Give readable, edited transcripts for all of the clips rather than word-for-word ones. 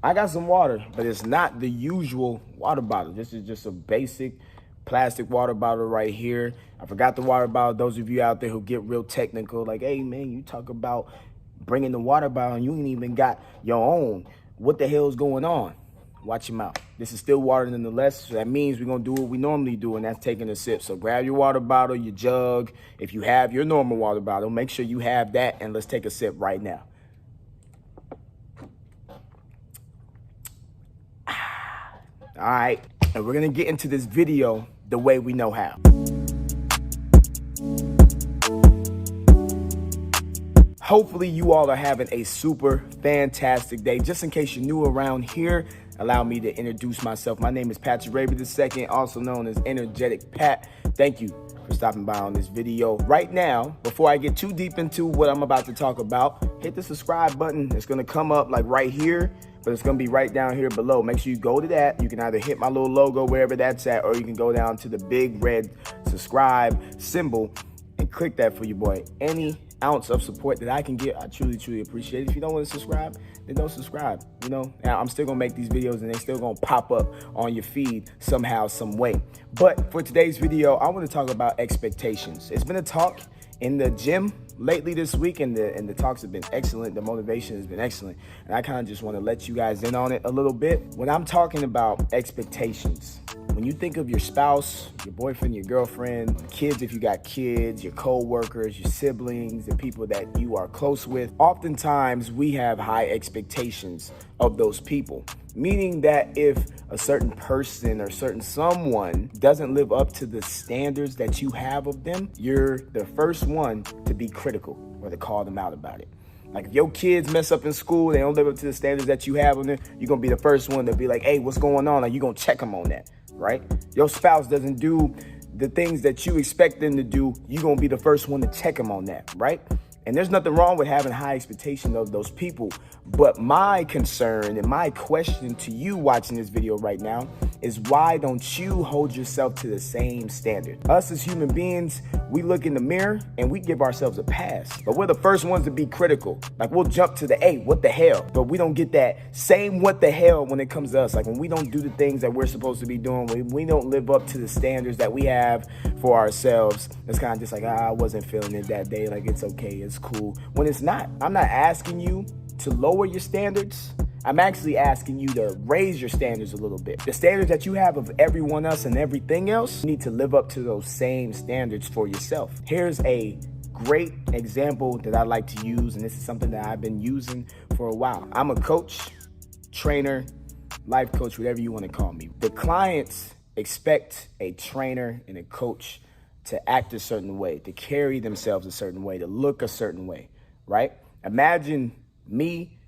I got some water, but it's not the usual water bottle. This is just a basic plastic water bottle right here. I forgot the water bottle. Those of you out there who get real technical, like, hey man, you talk about bringing the water bottle and you ain't even got your own. What the hell is going on? Watch your mouth. This is still water nonetheless. So that means we're gonna do what we normally do, and that's taking a sip. So grab your water bottle, your jug. If you have your normal water bottle, make sure you have that, and let's take a sip right now. All right, and we're gonna get into this video the way we know how. Hopefully you all are having a super fantastic day. Just in case you're new around here, allow me to introduce myself. My name is Patrick Raby II, also known as Energetic Pat. Thank you for stopping by on this video. Right now, before I get too deep into what I'm about to talk about, hit the subscribe button. It's gonna come up like right here, but it's gonna be right down here below. Make sure you go to that. You can either hit my little logo wherever that's at, or you can go down to the big red subscribe symbol and click that for your boy. Any ounce of support that I can get, I truly appreciate it. If you don't want to subscribe, then don't subscribe. You know, now I'm still gonna make these videos and they're still gonna pop up on your feed somehow, some way. But for today's video, I want to talk about expectations. It's been a talk in the gym lately this week, and the talks have been excellent. The motivation has been excellent, and I kind of just want to let you guys in on it a little bit. When I'm talking about expectations, when you think of your spouse, your boyfriend, your girlfriend, kids if you got kids, your co-workers, your siblings, the people that you are close with, oftentimes we have high expectations of those people. Meaning that if a certain person or certain someone doesn't live up to the standards that you have of them, you're the first one to be critical or to call them out about it. Like if your kids mess up in school, they don't live up to the standards that you have on them, you're gonna be the first one to be like, hey, what's going on? Like you're gonna check them on that, right? Your spouse doesn't do the things that you expect them to do, you're gonna be the first one to check them on that, right? And there's nothing wrong with having high expectation of those people. But my concern and my question to you watching this video right now is, why don't you hold yourself to the same standard? Us as human beings, we look in the mirror and we give ourselves a pass. But we're the first ones to be critical. Like we'll jump to the, hey, what the hell? But we don't get that same what the hell when it comes to us. Like when we don't do the things that we're supposed to be doing, when we don't live up to the standards that we have for ourselves, it's kind of just like, I wasn't feeling it that day. Like it's okay, it's cool. When it's not. I'm not asking you to lower your standards. I'm actually asking you to raise your standards a little bit. The standards that you have of everyone else and everything else, you need to live up to those same standards for yourself. Here's a great example that I like to use, and this is something that I've been using for a while. I'm a coach, trainer, life coach, whatever you want to call me. The clients expect a trainer and a coach to act a certain way, to carry themselves a certain way, to look a certain way, right? Imagine me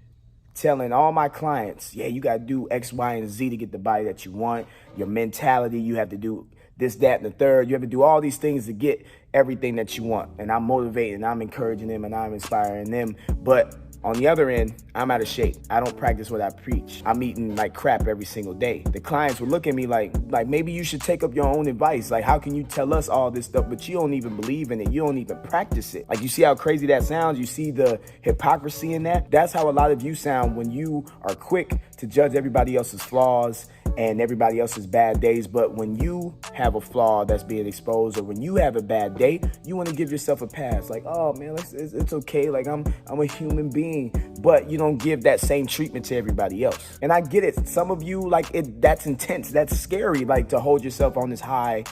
telling all my clients, yeah, you got to do X, Y, and Z to get the body that you want. Your mentality, you have to do this, that, and the third. You have to do all these things to get everything that you want. And I'm motivating, and I'm encouraging them, and I'm inspiring them. But on the other end, I'm out of shape. I don't practice what I preach. I'm eating like crap every single day. The clients would look at me like maybe you should take up your own advice. Like, how can you tell us all this stuff, but you don't even believe in it? You don't even practice it. Like, you see how crazy that sounds? You see the hypocrisy in that? That's how a lot of you sound when you are quick to judge everybody else's flaws and everybody else's bad days. But when you have a flaw that's being exposed, or when you have a bad day, you want to give yourself a pass. Like, oh man, it's okay. Like I'm a human being. But you don't give that same treatment to everybody else. And I get it. Some of you, like, that's intense. That's scary, like, to hold yourself on this high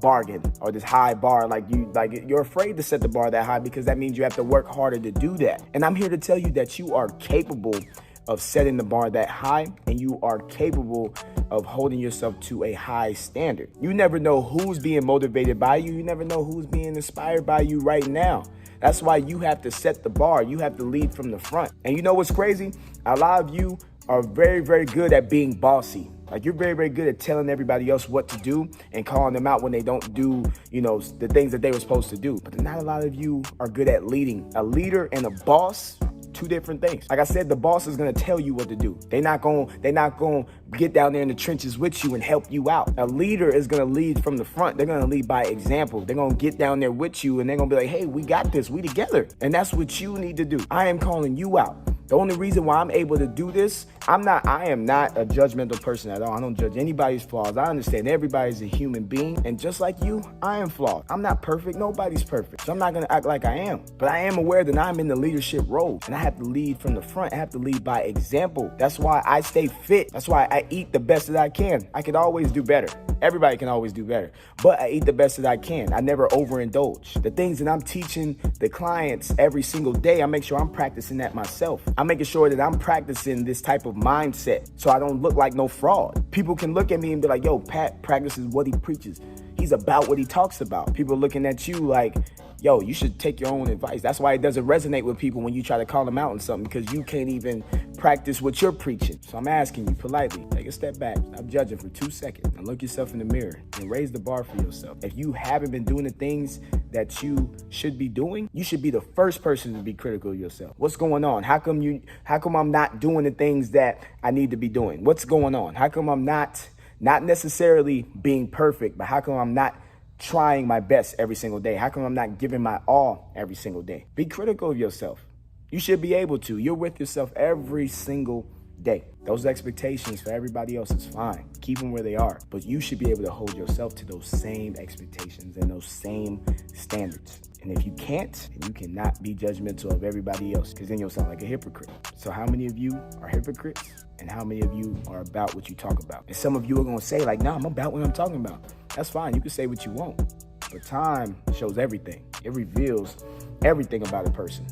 bargain or this high bar. Like you're afraid to set the bar that high because that means you have to work harder to do that. And I'm here to tell you that you are capable of setting the bar that high, and you are capable of holding yourself to a high standard. You never know who's being motivated by you. You never know who's being inspired by you right now. That's why you have to set the bar. You have to lead from the front. And you know what's crazy? A lot of you are very good at being bossy. Like you're very good at telling everybody else what to do and calling them out when they don't do, you know, the things that they were supposed to do. But not a lot of you are good at leading. A leader and a boss, two different things. Like I said, the boss is gonna tell you what to do. They're not gonna get down there in the trenches with you and help you out. A leader is gonna lead from the front. They're gonna lead by example. They're gonna get down there with you and they're gonna be like, hey, we got this, we together. And that's what you need to do. I am calling you out. The only reason why I'm able to do this, I am not a judgmental person at all. I don't judge anybody's flaws. I understand everybody's a human being, and just like you, I am flawed. I'm not perfect. Nobody's perfect. So I'm not gonna act like I am. But I am aware that I'm in the leadership role, and I have to lead from the front. I have to lead by example. That's why I stay fit. That's why I eat the best that I can. I could always do better. Everybody can always do better, but I eat the best that I can. I never overindulge. The things that I'm teaching the clients every single day, I make sure I'm practicing that myself. I'm making sure that I'm practicing this type of mindset so I don't look like no fraud. People can look at me and be like, yo, Pat practices what he preaches. He's about what he talks about. People looking at you like, yo, you should take your own advice. That's why it doesn't resonate with people when you try to call them out on something, because you can't even practice what you're preaching. So I'm asking you politely, take a step back, stop judging for 2 seconds, and look yourself in the mirror and raise the bar for yourself. If you haven't been doing the things that you should be doing, you should be the first person to be critical of yourself. What's going on? How come I'm not doing the things that I need to be doing? What's going on? How come I'm not necessarily being perfect, but how come I'm not trying my best every single day? How come I'm not giving my all every single day? Be critical of yourself. You should be able to. You're with yourself every single day. Those expectations for everybody else is fine. Keep them where they are. But you should be able to hold yourself to those same expectations and those same standards. And if you can't, then you cannot be judgmental of everybody else, because then you'll sound like a hypocrite. So how many of you are hypocrites? And how many of you are about what you talk about? And some of you are going to say like, nah, I'm about what I'm talking about. That's fine. You can say what you want. But time shows everything. It reveals everything about a person.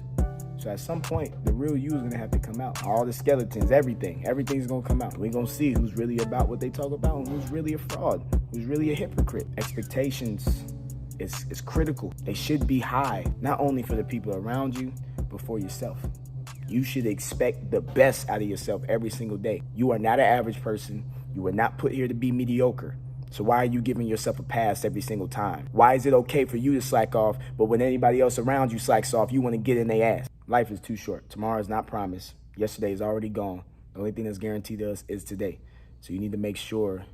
So at some point, the real you is going to have to come out. All the skeletons, everything's going to come out. We're going to see who's really about what they talk about and who's really a fraud, who's really a hypocrite. Expectations is critical. They should be high, not only for the people around you, but for yourself. You should expect the best out of yourself every single day. You are not an average person. You were not put here to be mediocre. So why are you giving yourself a pass every single time? Why is it okay for you to slack off, but when anybody else around you slacks off, you want to get in their ass? Life is too short. Tomorrow is not promised. Yesterday is already gone. The only thing that's guaranteed to us is today. So you need to make sure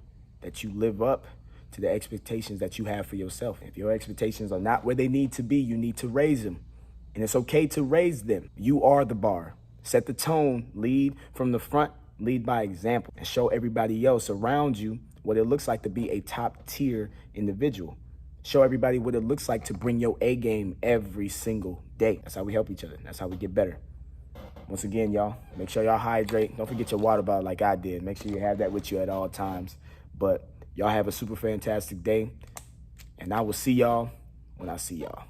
that you live up to the expectations that you have for yourself. If your expectations are not where they need to be, you need to raise them. And it's okay to raise them. You are the bar. Set the tone, lead from the front, lead by example, and show everybody else around you what it looks like to be a top tier individual. Show everybody what it looks like to bring your A game every single day. That's how we help each other. That's how we get better. Once again, y'all, make sure y'all hydrate. Don't forget your water bottle like I did. Make sure you have that with you at all times. But y'all have a super fantastic day, and I will see y'all when I see y'all.